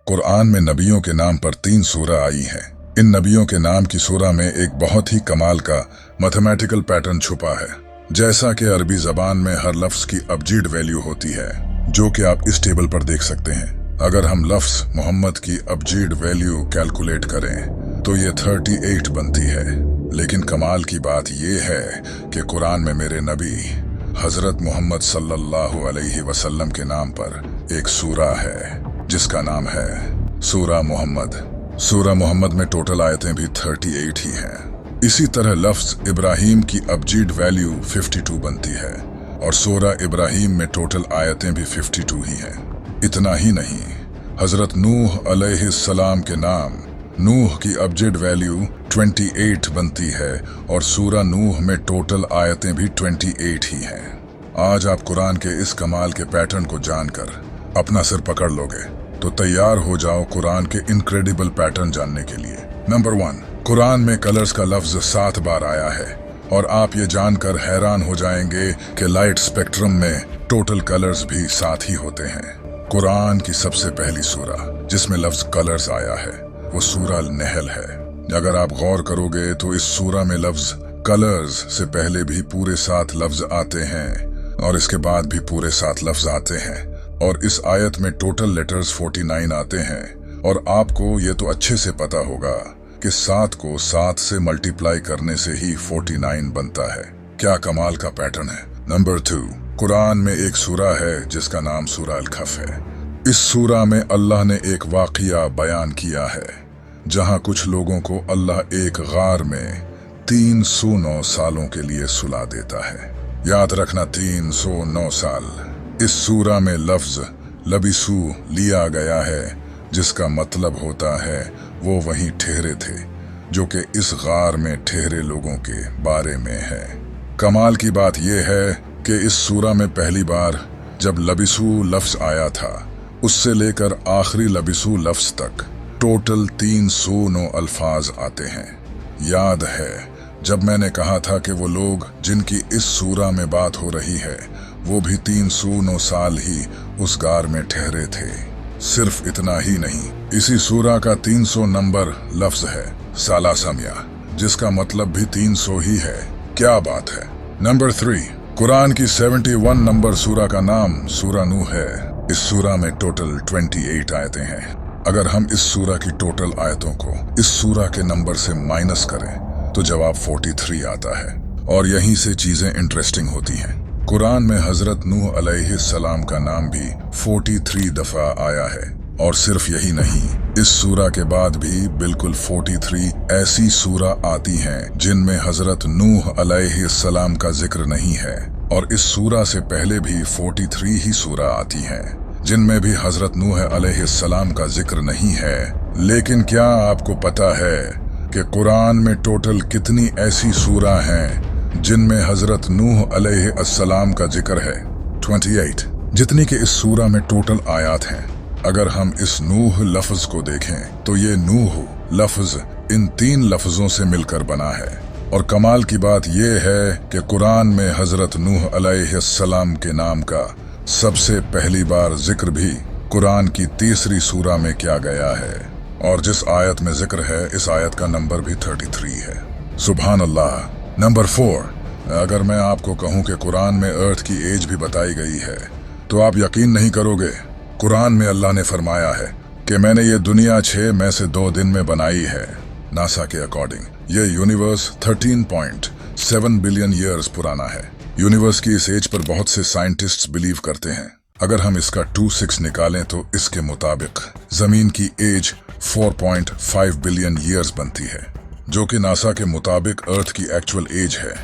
कुरान में नबियों के नाम पर 3 सूरा आई हैं। इन नबियों के नाम की सूरा में एक बहुत ही कमाल का मैथमेटिकल पैटर्न छुपा है। जैसा कि अरबी जबान में हर लफ्ज की अबजीड वैल्यू होती है, जो कि आप इस टेबल पर देख सकते हैं। अगर हम लफ्ज मोहम्मद की अबजीड वैल्यू कैलकुलेट करें तो ये 38 बनती है। लेकिन कमाल की बात ये है कि कुरान में मेरे नबी हजरत मोहम्मद सल्लल्लाहु अलैहि वसल्लम के नाम पर एक सूरा है जिसका नाम है सूरा मोहम्मद। सूरा मोहम्मद में टोटल आयतें भी 38 ही हैं। इसी तरह लफ्ज इब्राहिम की अबजीड वैल्यू 52 बनती है और सूरा इब्राहिम में टोटल आयतें भी 52 ही हैं। इतना ही नहीं, हजरत नूह अलैहिस्सलाम के नाम नूह की अबजीड वैल्यू 28 बनती है और सूरा नूह में टोटल आयतें भी 28 ही हैं। आज आप कुरान के इस कमाल के पैटर्न को जानकर अपना सिर पकड़ लोगे तो तैयार हो जाओ कुरान के इनक्रेडिबल पैटर्न जानने के लिए। नंबर 1, कुरान में कलर्स का लफ्ज 7 बार आया है और आप ये जानकर हैरान हो जाएंगे कि लाइट स्पेक्ट्रम में टोटल कलर्स भी 7 ही होते हैं। कुरान की सबसे पहली सूरा जिसमें लफ्ज कलर्स आया है वो सूरा नहल है। अगर आप गौर करोगे तो इस सूरा में लफ्ज कलर्स से पहले भी पूरे 7 लफ्ज आते हैं और इसके बाद भी पूरे 7 लफ्ज आते हैं और इस आयत में टोटल लेटर्स 49 आते हैं। और आपको ये तो अच्छे से पता होगा कि 7 को 7 से मल्टीप्लाई करने से ही 49 बनता है। क्या कमाल का पैटर्न है। नंबर 2, कुरान में एक सूरा है जिसका नाम सूरा अल-कहफ है। इस सूरा में अल्लाह ने एक वाक़िया बयान किया है जहां कुछ लोगों को अल्लाह एक गार में 309 सालों के लिए सुला देता है। याद रखना, 309 साल। इस सूरा में लफ्ज लबिसू लिया गया है जिसका मतलब होता है वो वहीं ठहरे थे, जो कि इस गार में ठहरे लोगों के बारे में है। कमाल की बात यह है कि इस सूरा में पहली बार जब लबिसू लफ्ज आया था उससे लेकर आखिरी लबिसू लफ्ज तक टोटल 309 अल्फाज आते हैं। याद है जब मैंने कहा था कि वो लोग जिनकी इस सूरा में बात हो रही है वो भी 309 साल ही उस गार में ठहरे थे। सिर्फ इतना ही नहीं, इसी सूरा का 300 नंबर लफ्ज है सालासमिया, जिसका मतलब भी 300 ही है। क्या बात है। नंबर 3, कुरान की 71 नंबर सूरा का नाम सूरा नूह है। इस सूरा में टोटल 28 आयतें हैं। अगर हम इस सूरा की टोटल आयतों को इस सूरा के नंबर से माइनस करें तो जवाब 43 आता है। और यहीं से चीजें इंटरेस्टिंग होती हैं। कुरान में हजरत नूह अलैहिस्सलाम का नाम भी 43 दफा आया है। और सिर्फ यही नहीं, इस सूरा के बाद भी बिल्कुल 43 ऐसी सूरा आती हैं जिनमें हजरत नूह अलैहिस्सलाम का जिक्र नहीं है। और इस सूरा से पहले भी 43 ही सूरा आती हैं जिनमें भी हजरत नूह अलैहिस्सलाम का जिक्र नहीं है। लेकिन क्या आपको पता है कि कुरान में टोटल कितनी ऐसी सूरा हैं जिनमें हजरत नूह अलैहिस्सलाम का जिक्र है? 28, जितनी कि इस सूरा में टोटल आयात हैं। अगर हम इस नूह लफ्ज को देखें तो ये नूह लफ्ज इन 3 लफ्जों से मिलकर बना है। और कमाल की बात यह है कि कुरान में हजरत नूह अलैहिस्सलाम के नाम का सबसे पहली बार जिक्र भी कुरान की 3री सूरा में किया गया है। और जिस आयत में जिक्र है इस आयत का नंबर भी 33 है। सुभान अल्लाह। नंबर 4, अगर मैं आपको कहूं कि कुरान में अर्थ की एज भी बताई गई है तो आप यकीन नहीं करोगे। कुरान में अल्लाह ने फरमाया है कि मैंने ये दुनिया 6 में से 2 दिन में बनाई है। नासा के अकॉर्डिंग ये यूनिवर्स 13.7 बिलियन ईयर्स पुराना है। यूनिवर्स की इस एज पर बहुत से साइंटिस्ट्स बिलीव करते हैं। अगर हम इसका 26 निकालें तो इसके मुताबिक जमीन की एज 4.5 बिलियन ईयर्स बनती है, जो कि नासा के मुताबिक अर्थ की एक्चुअल एज है।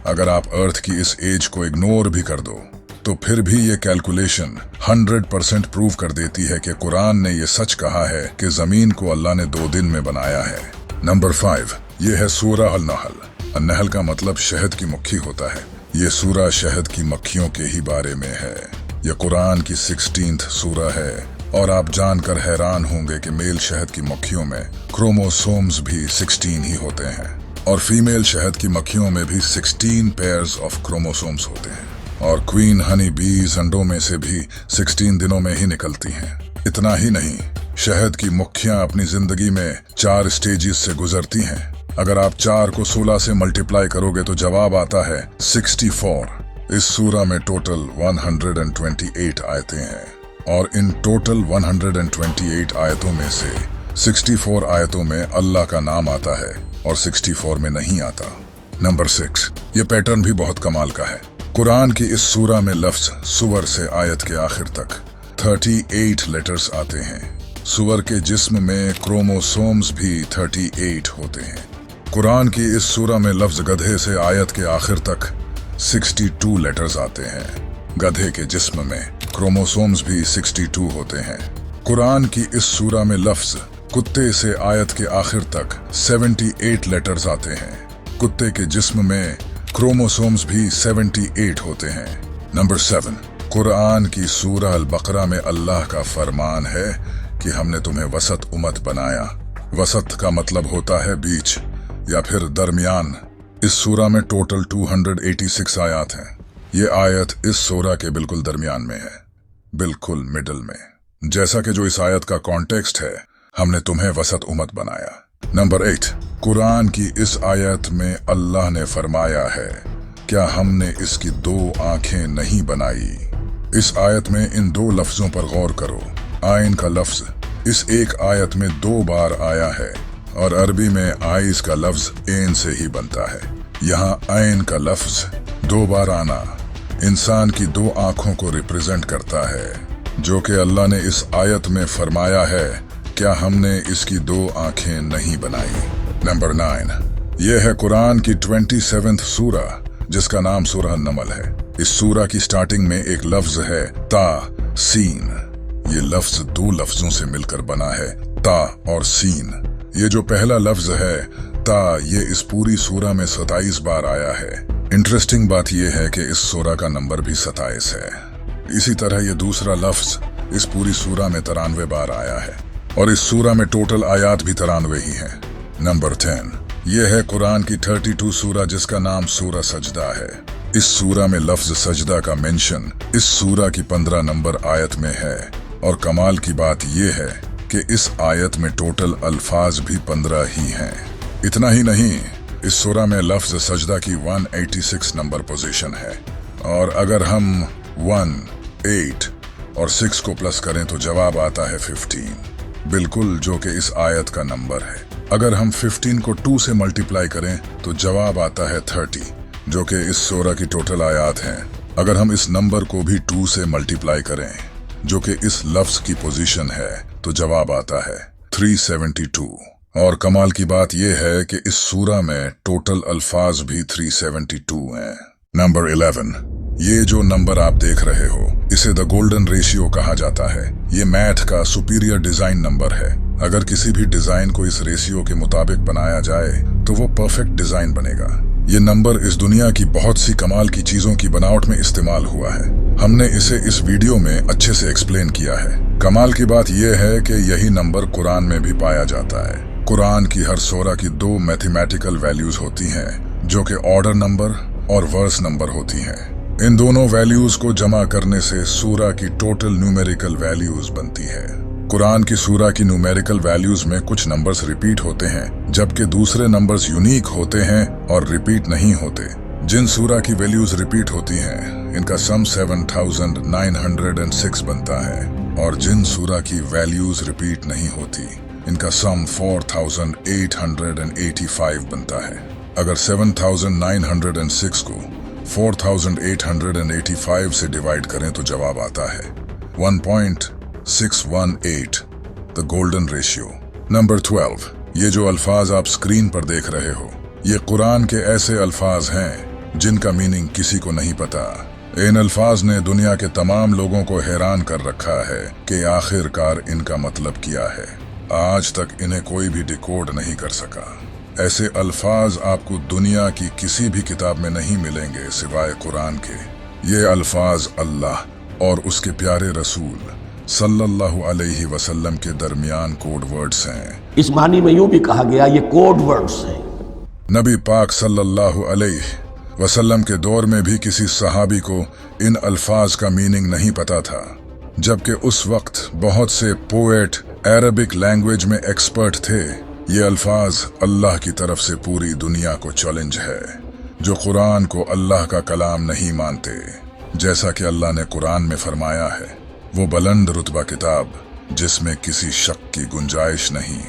अगर आप अर्थ की इस एज को इग्नोर भी कर दो तो फिर भी ये कैलकुलेशन 100% प्रूव कर देती है कि कुरान ने ये सच कहा है कि जमीन को अल्लाह ने 2 दिन में बनाया है। नंबर 5, ये है सूरा अल-नहल। नहल का मतलब शहद की मक्खी होता है। ये सूरा शहद की मक्खियों के ही बारे में है। यह कुरान की 16th सूरा है और आप जानकर हैरान होंगे कि मेल शहद की मक्खियों में क्रोमोसोम्स भी 16 ही होते हैं और फीमेल शहद की मक्खियों में भी 16 पेयर्स ऑफ क्रोमोसोम्स होते हैं। और क्वीन हनी बीज अंडों में से भी 16 दिनों में ही निकलती हैं। इतना ही नहीं, शहद की मुख्कियां अपनी जिंदगी में 4 स्टेजेस से गुजरती हैं। अगर आप 4 को 16 से मल्टीप्लाई करोगे तो जवाब आता है 64। इस सूरा में टोटल 128 आयतें हैं और इन टोटल 128 आयतों में से 64 आयतों में अल्लाह का नाम आता है और 64 में नहीं आता। नंबर 6, ये पैटर्न भी बहुत कमाल का है। कुरान की इस सूरा में लफ्ज सुवर से आयत के आखिर तक 38 लेटर्स आते हैं। सुवर के जिस्म में क्रोमोसोम्स भी 38 होते हैं। कुरान की इस सूरा में लफ्ज गधे से आयत के आखिर तक 62 लेटर्स आते हैं। गधे के जिस्म में क्रोमोसोम्स भी 62 होते हैं। कुरान की इस सूरा में लफ्ज कुत्ते से आयत के आखिर तक 78 लेटर्स आते हैं। कुत्ते के जिस्म में क्रोमोसोम्स भी 78 होते हैं। नंबर 7, कुरान की सूरा अल बकरा में अल्लाह का फरमान है कि हमने तुम्हें वसत उम्मत बनाया। वसत का मतलब होता है बीच या फिर दरमियान। इस सूरा में टोटल 286 आयत हैं। ये आयत इस सूरा के बिल्कुल दरमियान में है, बिल्कुल मिडल में। जैसा कि जो इस आयत का कॉन्टेक्स्ट है, हमने तुम्हें वसत उम्मत बनाया। नंबर 8, कुरान की इस आयत में अल्लाह ने फरमाया है, क्या हमने इसकी 2 आंखें नहीं बनाई। इस आयत में इन 2 लफ्जों पर गौर करो। आइन का लफ्ज इस एक आयत में 2 बार आया है और अरबी में आइज का लफ्ज एन से ही बनता है। यहाँ आइन का लफ्ज 2 बार आना इंसान की 2 आंखों को रिप्रेजेंट करता है, जो कि अल्लाह ने इस आयत में फरमाया है, क्या हमने इसकी 2 आंखें नहीं बनाई। नंबर 9, यह है कुरान की 27th सूरा जिसका नाम सूरह नमल है। इस सूरा की स्टार्टिंग में एक लफ्ज है ता सीन। ये लफ्ज 2 लफ्जों से मिलकर बना है, ता और सीन। ये जो पहला लफ्ज है ता, ये इस पूरी सूरा में 27 बार आया है। इंटरेस्टिंग बात यह है कि इस सूरा का नंबर भी 27 है। इसी तरह ये दूसरा लफ्ज इस पूरी सूरा में 93 बार आया है और इस सूरा में टोटल आयात भी 93 ही है। नंबर 10, यह है कुरान की 32 सूरा जिसका नाम सूरा सजदा है। इस सूरा में लफ्ज सजदा का मेंशन इस सूरा की 15 नंबर आयत में है और कमाल की बात यह है कि इस आयत में टोटल अल्फाज भी 15 ही हैं। इतना ही नहीं, इस सूरा में लफ्ज सजदा की 186 नंबर पोजीशन है और अगर हम 1, 8 और 6 को प्लस करें तो जवाब आता है 15, बिल्कुल जो कि इस आयत का नंबर है। अगर हम 15 को 2 से मल्टीप्लाई करें तो जवाब आता है 30, जो कि इस सूरा की टोटल आयात हैं। अगर हम इस नंबर को भी 2 से मल्टीप्लाई करें, जो कि इस लफ्ज की पोजीशन है, तो जवाब आता है 372। और कमाल की बात यह है कि इस सूरा में टोटल अल्फाज भी 372 हैं। नंबर 11, ये जो नंबर आप देख रहे हो, इसे द गोल्डन रेशियो कहा जाता है। ये मैथ का सुपीरियर डिजाइन नंबर है। अगर किसी भी डिजाइन को इस रेशियो के मुताबिक बनाया जाए तो वो परफेक्ट डिजाइन बनेगा। ये नंबर इस दुनिया की बहुत सी कमाल की चीजों की बनावट में इस्तेमाल हुआ है। हमने इसे इस वीडियो में अच्छे से एक्सप्लेन किया है। कमाल की बात यह है कि यही नंबर कुरान में भी पाया जाता है। कुरान की हर सूरा की 2 मैथमेटिकल वैल्यूज होती हैं, जो कि ऑर्डर नंबर और वर्स नंबर होती हैं। इन दोनों वैल्यूज को जमा करने से सूरा की टोटल न्यूमेरिकल वैल्यूज बनती है। कुरान की सूरा की न्यूमेरिकल वैल्यूज में कुछ नंबर्स रिपीट होते हैं, जबकि दूसरे नंबर्स यूनिक होते हैं और रिपीट नहीं होते। जिन सूरा की वैल्यूज रिपीट होती हैं, इनका सम 7906 बनता है और जिन सूरा की वैल्यूज रिपीट नहीं होती, इनका सम 4885 बनता है। अगर 7906 को 4885 से डिवाइड करें तो जवाब आता है 1.618, द गोल्डन रेशियो। नंबर 12, ये जो अल्फाज आप स्क्रीन पर देख रहे हो, ये कुरान के ऐसे अल्फाज हैं जिनका मीनिंग किसी को नहीं पता। इन अल्फाज ने दुनिया के तमाम लोगों को हैरान कर रखा है कि आखिरकार इनका मतलब क्या है। आज तक इन्हें कोई भी डिकोड नहीं कर सका। ऐसे अल्फाज आपको दुनिया की किसी भी किताब में नहीं मिलेंगे सिवाय कुरान के। ये अल्फाज अल्लाह और उसके प्यारे रसूल सल्लल्लाहु अलैहि वसल्लम के दरमियान कोड वर्ड्स हैं। इस मानी में यूं भी कहा गया ये कोड वर्ड्स हैं। नबी पाक सल्लल्लाहु अलैहि वसल्लम के दौर में भी किसी सहाबी को इन अल्फाज का मीनिंग नहीं पता था, जबकि उस वक्त बहुत से पोएट, अरबिक लैंग्वेज में एक्सपर्ट थे। ये अल्फाज अल्लाह की तरफ से पूरी दुनिया को चैलेंज है, जो कुरान को अल्लाह का कलाम नहीं मानते। जैसा कि अल्लाह ने कुरान में फरमाया है, वो बुलंद रुतबा किताब जिसमें किसी शक की गुंजाइश नहीं।